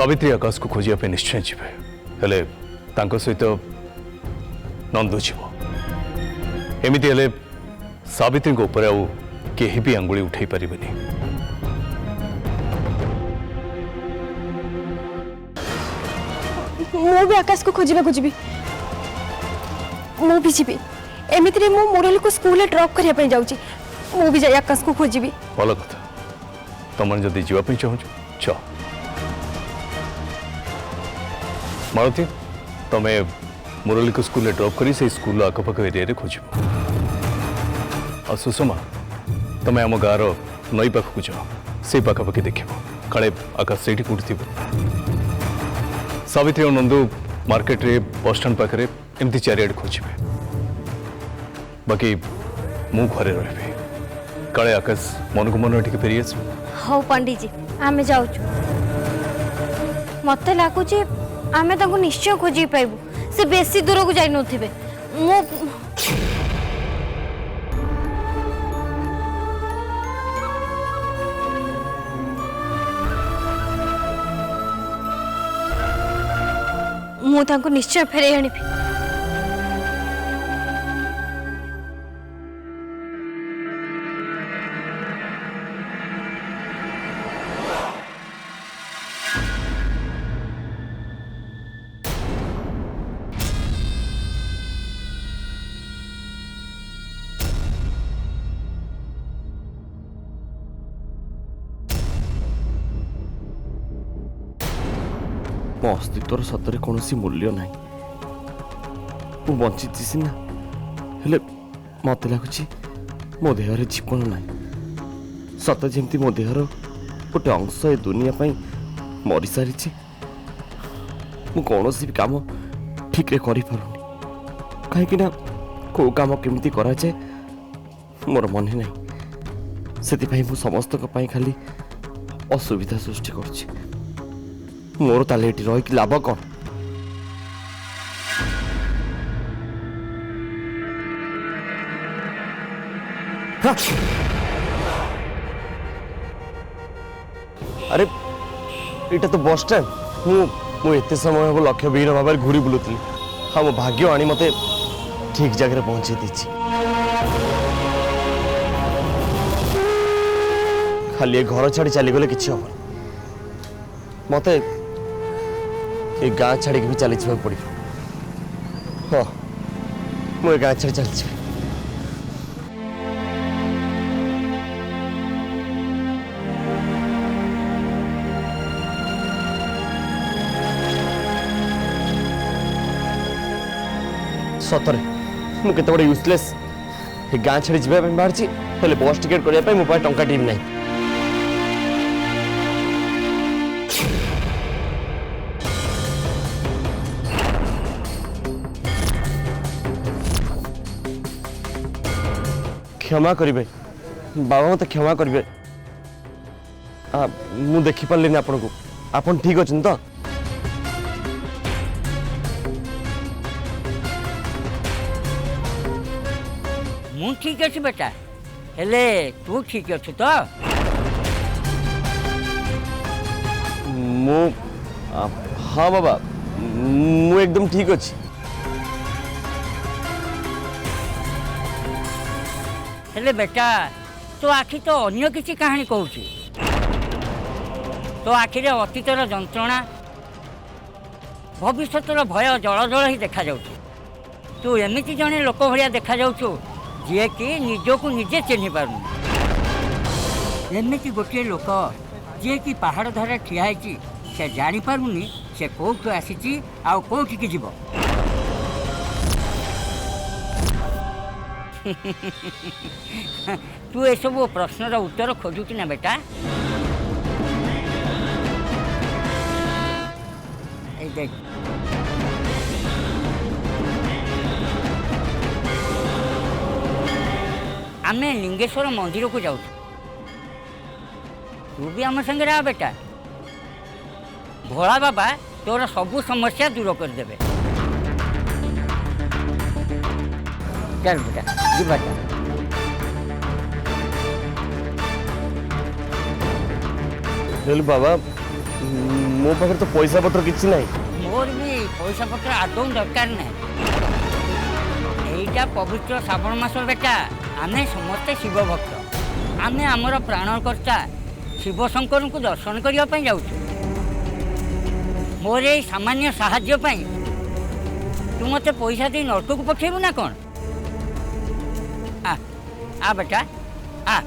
सावित्री आकाश को खोजा निश्चय जीवे हेले तांको सहित नंदू जीव एमती हेले सावित्री उपर आउ केही भी आंगुली उठाई पारिबेनी। मु भी आकाश को खोजा जी मु भी जीवी एमती मु मुरली को स्कूल ड्रॉप करने जाऊँगी मु भी जाए आकाश को खोजी भल कथा तुम जदि जावाई चाहूँ च मालती तुम्हें मुरली को स्कूल ड्रॉप कर स्कूल आखपाख एरिया खोज आ सुषमा तुम्हें आम गाँव नई पाखक जाओ से पाखापाखि देख काले आकाश से कौटी थी सावित्री और नंदू मार्केट रे बस स्टैंड पाखे एमती चारिआडे खोजे बाकी मु घरे रही काले आकाश मन को मन टे फेरी आस। हाँ पंडित जी आम जाऊँ मत लगुच आम निश्चय खोजी पाइबू से बेसी दूर को जाई नथिबे मु तांको निश्चय फेरे आनी। मो अस्तित्वर सतरे कौन मूल्य ना मु बंची सीना हेले मत लगुच मो देहरे जीवन ना सत जमी मो देहर गोटे अंश ए दुनिया मरी सारी कौन भी काम ठीक रे करि पारुनी कहीं कौ काम केमिति करा जाए मोर मन ना से समस्त खाली असुविधा सृष्टि करुच्ची मोर ताले रही लाभ कौन। अरे इटा तो बस स्टैंड मु एते समय हम लक्ष्य विहीन भाव घूरी बुलूली हाँ मो भाग्य आनी मते ठीक जगह पहुंचे दीची खाली ए घर छाड़ी चलीगले कि हम मते ये गाँ छाड़ी भी चली पड़ो हाँ मुझे गाँ छाड़ी चलती सतरे मुझे केते बड़े यूजलेस ये गाँ छाड़ी जावाई बाहर बस टिकेट करने मो पास टंका टीम नहीं क्षमा करेंगे बाबा मत क्षमा करेंगे मु देखी पारे आपन को आपन ठीक अच्छे तो मु ठीक अच्छे बेटा हेले तू ठीक अच्छे तो मु हाँ बाबा मु एकदम ठीक अच्छी हेले बेटा तो आखि तो अन्य किसी कहानी कहूँ तो आखिरे अतीतर जंत्रणा भविष्यतर भय जल जल ही देखा जाऊ तू एमती जड़े लोक भाया देखा जाऊ जी कि निजक निजे चिन्ह पार एमती गोटे लोक जी कि पहाड़ धारे ठिया से जापारूनी से कौटू आसी आउठी जीव तू ये सब प्रश्नर उत्तर खोजु कि ना बेटा ए देख आमे लिंगेश्वर मंदिर को जाऊ तू भी आम संगे रहा बेटा भोला बाबा तोर सबू समस्या दूर करदे चल बेटा जी हेलो बाबा ମୋ ପାଖରେ ତ ପଇସା ପତ୍ର କିଛି ନାହିଁ। मोर भी पैसा पत्र आदौ दरकार ना यहीटा पवित्र श्रावण मास बेटा आमे समस्ते शिव भक्त आमे आमर प्राणकर्ता शिव शंकर को दर्शन करने जाऊँ मोर ये सामान्य साहाय्य पाई तू मत पैसा दे नटक को पठेबू ना कौन आ बेटा आ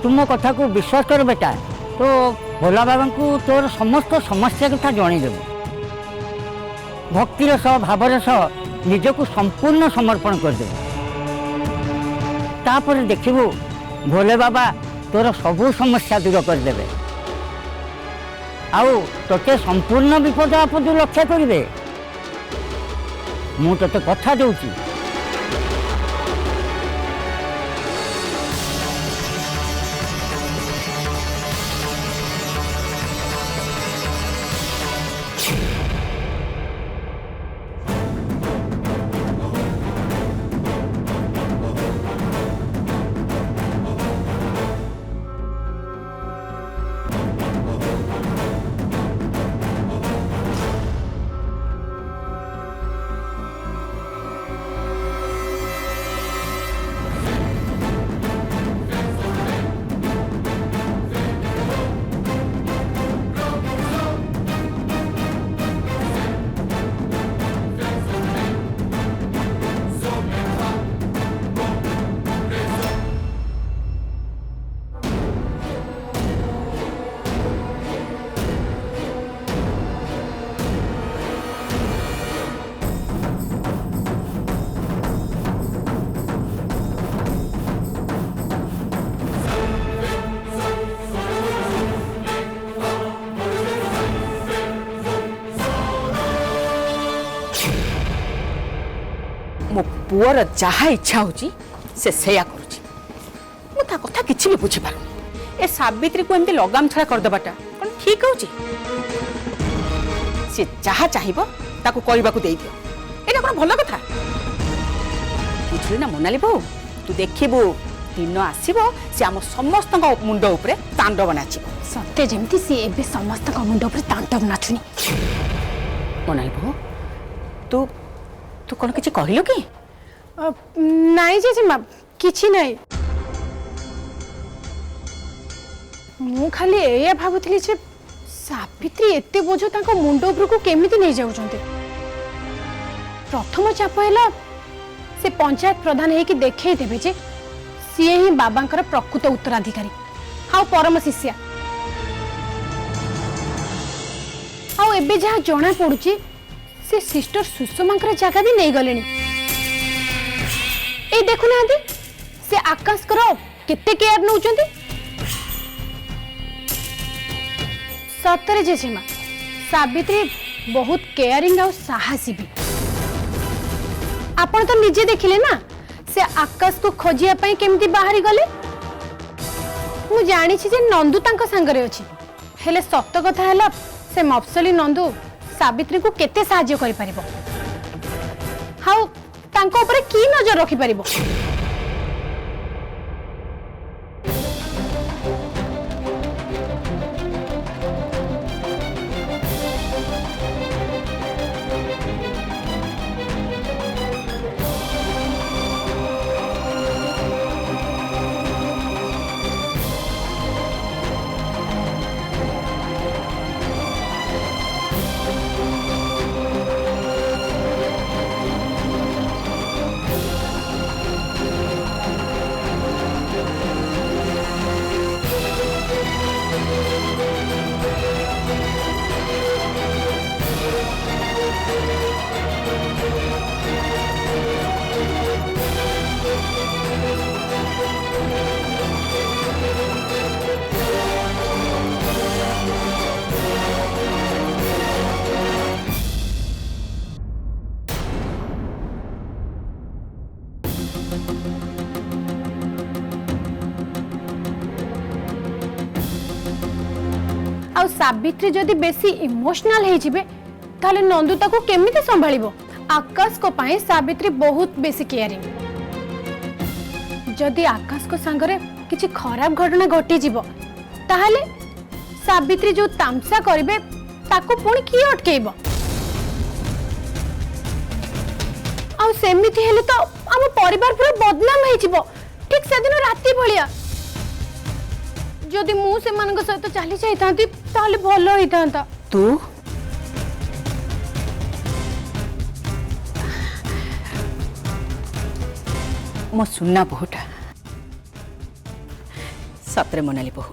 तुम कथा को विश्वास कर बेटा तो भोला बाबा को तोर समस्त समस्या कथा जनईदेव भक्तिर सह भावर सह निजक संपूर्ण समर्पण करदे तापर देखिबू भोले बाबा तोर सबू समस्या दूर करदे आउ तोते संपूर्ण विपद आपद रक्षा करेंगे मु तोते कथा दूची मो पुअर जहाँ इच्छा होची से सेया करूची मु ता कथा किछि भी बुझी पारु ए सावित्री को एमती लगाम छड़ा कर दबाटा कोन ठीक होची से जहाँ चाहिबो ताको करबाकू देई दियो एटा कोन भलो कथा बुझली ना मोनाली बहू तू देखिबू दिन आसीबो से आम समस्त मुंड उपरे तांडव नाचिबो सत्य जेमती सी एबे समस्त मुंड ऊपर तांडव नाचुनी मोनाली बहू तू तू कौन किसी कहलु कि नाई जेजेमा किछि नाई मु खाली एया भाबुथली जे सावित्री एते बोझ ताको मुंड ऊपर को केमिति नै जाउछन्ते प्रथम चाप हैला से पंचायत प्रधान हे कि देखै देबे जे सिए ही बाबांकर प्रकृत उत्तराधिकारी हाउ परम शिष्या हाउ एबे जहा जणा पडुची से सिस्टर सुषमा जगह भी नहीं गले ए देखु ना से आकाश करो केते केयर नउचंती सतरे जेजेमा सावित्री बहुत केयरिंग और साहसी भी आपण तो निजे देखिले ना से आकाश को खोजिया पई केमती बाहरी गले मु जानि छी जे नंदू तांको संगरे अछि हेले सत्य कथा हला से मफसली नंदू सावित्री को केते साहाय्य करि परिबो हाउ तांको ऊपर की नजर रखि परिबो आउ सावित्री जदि बेसी इमोशनल हे जिबे ताले नंदू ताको केमिति संभाळिबो। आकाश को पाए सावित्री बहुत बेसी केयरिंग। जदि आकाश को संगरे किछि खराब घटना घटी जिवो ताहले सावित्री जो तामसा करिवे ताको पुणी की अटकेइबो। आउ सेमिति हेले तो हम परिवार पूरा बदनाम हे जिवो। ठीक से दिन राति भलिया जदि मु से मानक सहित चली जाइतांती ताहले भलो होइतांता। तू मो सुनना बहुटा सतरे मोनाली बहु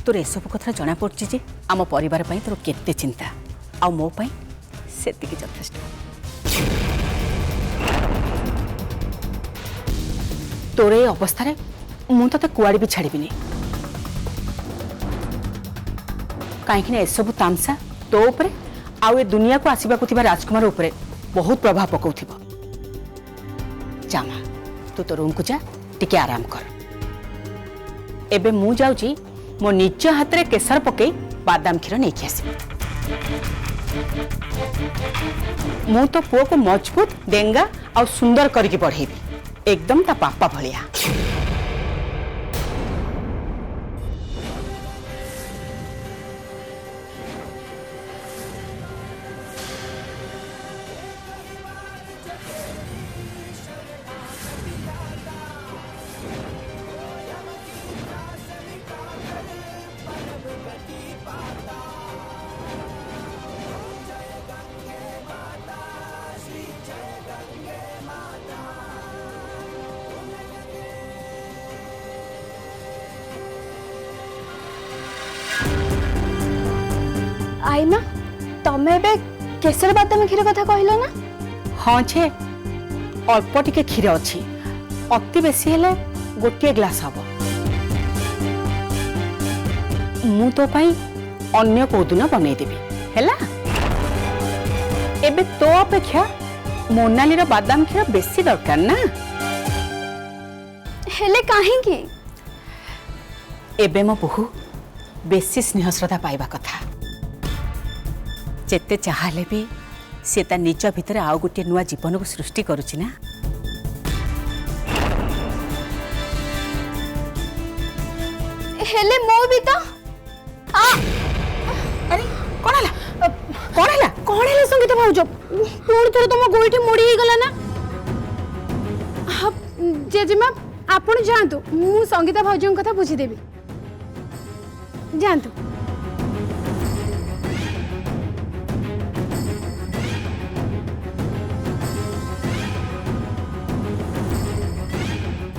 तोर एसबू कथा जना पड़ची जे आम परिवार पई तोर केते चिंता आ मो पई सेतिकी यथेष्ट। तोर ए अवस्था रे मु तते कुआड़ी भी छाड़ीबिनी कहीं एसबू तामसा तो उपरे आउ ए दुनिया को आसवाक राजकुमार उपरे बहुत प्रभाव पकाउथिबो। जामा तू तो रूम को जा टिके आराम कर। एबे मु जाउची मो निज हाथ रे केसर पकई बादाम क्षीर नहीं आसी। मु तो पुओ को मजबूत डेंगा और सुंदर करके बढ़ेबी एकदम ता पापा भलिया। आई ना तमे बे केसर बादाम क्षीर कथा कहलो ना। हाँ छे अल्प टिके क्षीर अच्छी अति बेसी हेले गोटे ग्लास हब। मु तो पाई अन्य को दिन बनई देबी हैला। एबे तो अपेक्षा मोनाली रो बादाम क्षीर बेसी दरकार ना। हेले काहे की एबे मो बहु बेसी स्नेह श्रद्धा पाइबा कथा। जेते चाहले भी से ता निज भितर आउ गोटे नुआ जीवन को सृष्टि करुछि ना। हेले मो भी तो अरे कोन हला संगीता भाउजो पुणी थोर तुम गोइठी मोड़ी ही गला ना। जेजेमा आपण जानतु मु संगीता भाउजो कथा बुझी देबी जानतु।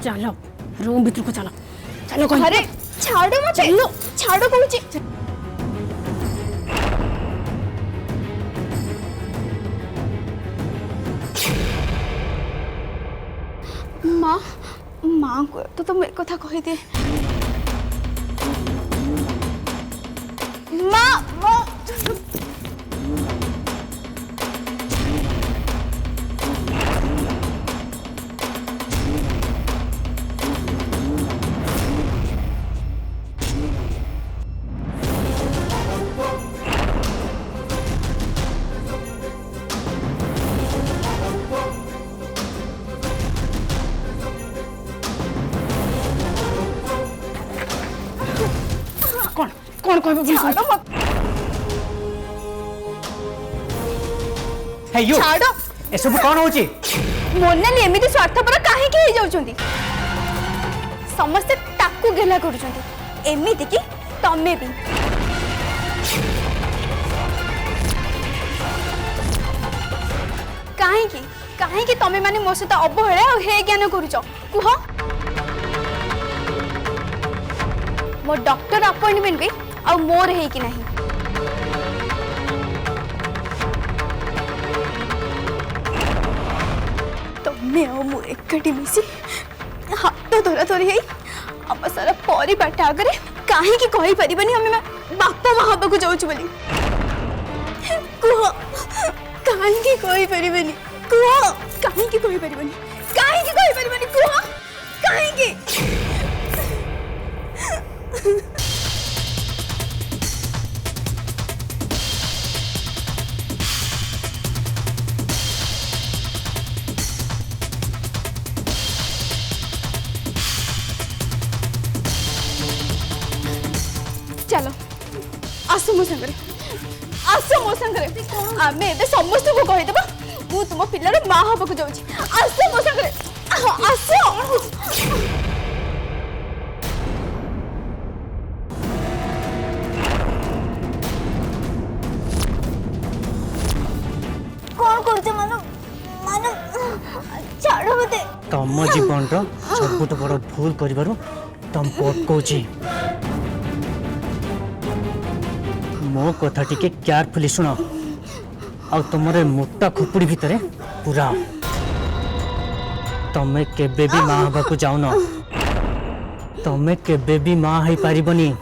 चलो रूम भीतर को चलो चलो। अरे छाड़ो मत चलो छाड़ो कहूची। माँ माँ को तो तुम एक कथा कही दे। माँ माँ कौन छाड़ो मत। हे यू छाड़ो ए सब कोन होची मोनाली एमिति स्वार्थपर काहे के हे जाउचंदी। समस्त ताकू गेला करूचंदी एमिति कि तमे भी। काहे कि तमे माने मो सहित अवहेला और हे ज्ञान करूच कुह। मो डॉक्टर अपॉइंटमेंट भी आ मोर है कि नहीं। तमे आ मु एकटी मिसी हाथ धरा धरी है आम सारा परिवार आगे काहे कि कहि परिबनी हम बापा माँ हबा को जाउछु बोली। कुह काहे कि कहि परिबनी कुह काहे कि कहि परिबनी काहे कि कहि परिबनी कुह काहे कि। मो संगे आस मो संगे आमे एबे समस्त को कहि देबा मु तुम पिल्लार मां हबा को जाउची आस मो संगे आस कौन करते मानो मानो छाड़ो मते तम जीवन सबुठ बड़ भूल कर तुम पटकौची मो कथा टिके केयरफुली शुण आ तुम मोटा खोपड़ी भितर पूरा तमें केबे भी माँ हवा को जाऊन तमें केबे भी माँ हो पारिबनी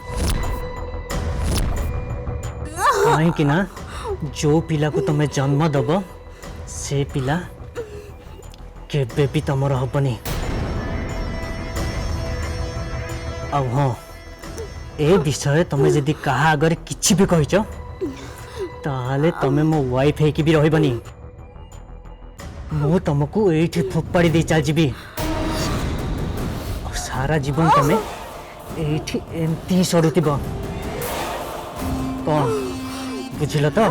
कहीं ना जो पिला को तुम्हें जन्म दब से पिला केबे भी तमर हबनी अब हाँ ए विषय तुम जदि कहा आगे किछि भी कहिच ताले तमें मो वाइफ है कि भी रहबनी मु तुमको एठी फोपाड़ी दे चल जीवी और सारा जीवन तमें एठी एमती सरुथिब कौन बुझिल तो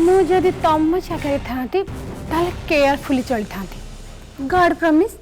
ମୁଁ ଯଦି ତମ ଜାଗାରେ ଥାନ୍ତି ତାହେଲେ କେୟାରଫୁଲି ଚଳିଥାନ୍ତି ଗଡ୍ ପ୍ରମିସ୍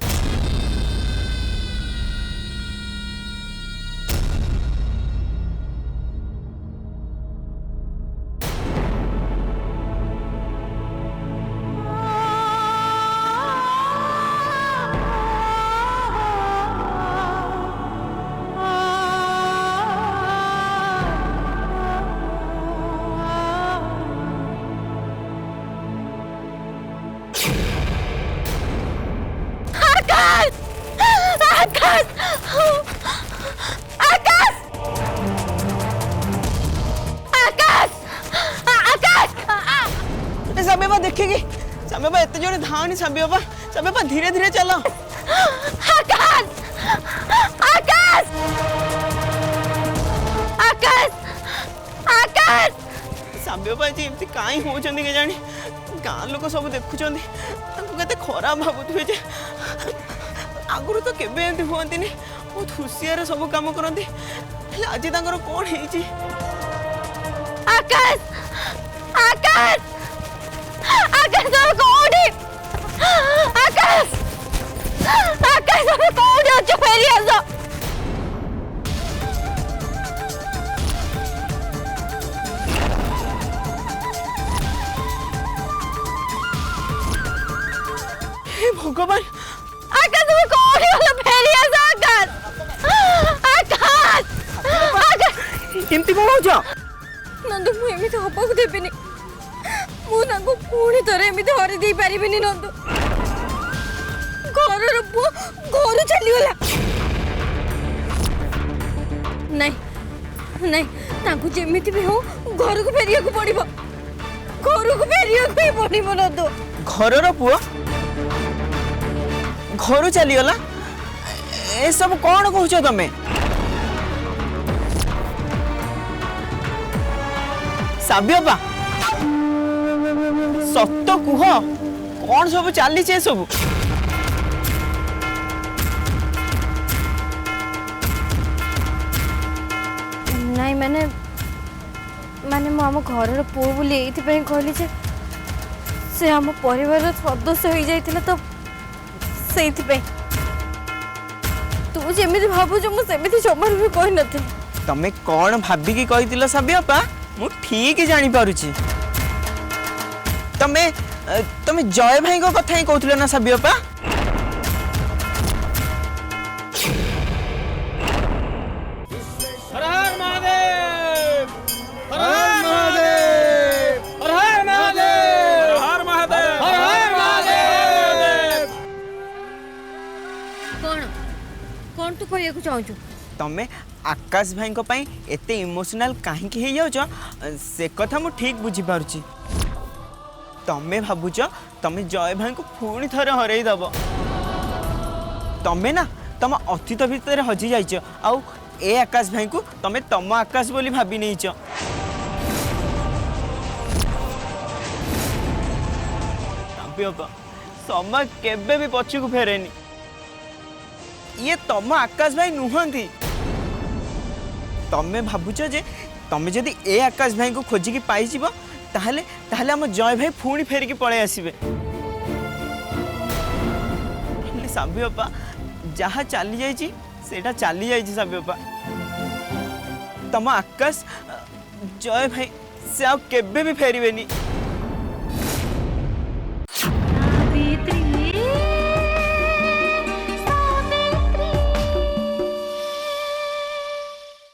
साबेबा देखेगी साबेबा एते जोरे धावनी साबेबा धीरे धीरे चलो आकाश आकाश आकाश आकाश साबेबा जी एमती काई होचंदी के जानी गाँ लोक सब देखुचंदी तांको केते खराब भाबुथिबे जे आगुरु तो केबे एमती होंतीनी बहुत खुशियारे सब काम करंती आज तांकर कोन हेची आकाश आकाश आकाश तो कोडी आकाश आकाश तो कोडी अच्छो फेरी आसो हे भगवान आकाश तो कोडी वाला फेरी आसो आकाश आकाश एमती कोन होछ नंदू मु एमिति हबक देबिनी मु नाको पुणी थरे एमिति हरि देई पारिबिनी नंदू घर पु घर चली गला नहीं नहीं ताकू जेमिति भी हो घर को फेरिया को पड़िबो घर को फेरिया को ही पड़िबो नंदू घरर पुआ घर चली गला ए सब कौन कहूछ तमे साबियबा सत्य कुह कौन सब चली सब नहीं माने माने मो आम घर पु बोली एइथि कहली जे से आम परिवार सदस्य हो जाइतिला तो सेइथि तू जेमिति भाबुछ मु सेमिति जमार भी कहि नथिल तमे कौन भाबी की कहितिला साबियबा मु ठीक जानी पारुची तमे तमे जय भाई को कथा ही कहथिलो ना साबियबा हर हर महादेव हर हर महादेव हर हर महादेव हर महादेव हर हर महादेव कौन कौन तू कहया को चाहू तमे आकाश भाई को पई एते इमोशनल काहे की हे जाउछ से कथा मु ठीक बुझी पारुची तमे भाबुछ तमे जय भाई को पुणी थरे हरई दबो तमें ना तुम अतीत भितर हजि जाइछ आउ ए आकाश भाई को तमे तम आकाश बोली भाबी नहींच। समय केबे भी पछकू फेरेनी। ये तम आकाश भाई नुहंती। तमे भाबुछ जे तमे जदि ए आकाश भाई को खोजिकी पाइजिब ताहले ताहले हम जय भाई पुणी फेरिकी पळे आसीबे। साबी बापा जहाँ चली जाइए सेटा चली जाइए साबी बापा। तम आकाश जय भाई से आ केबे भी फेरबेनी।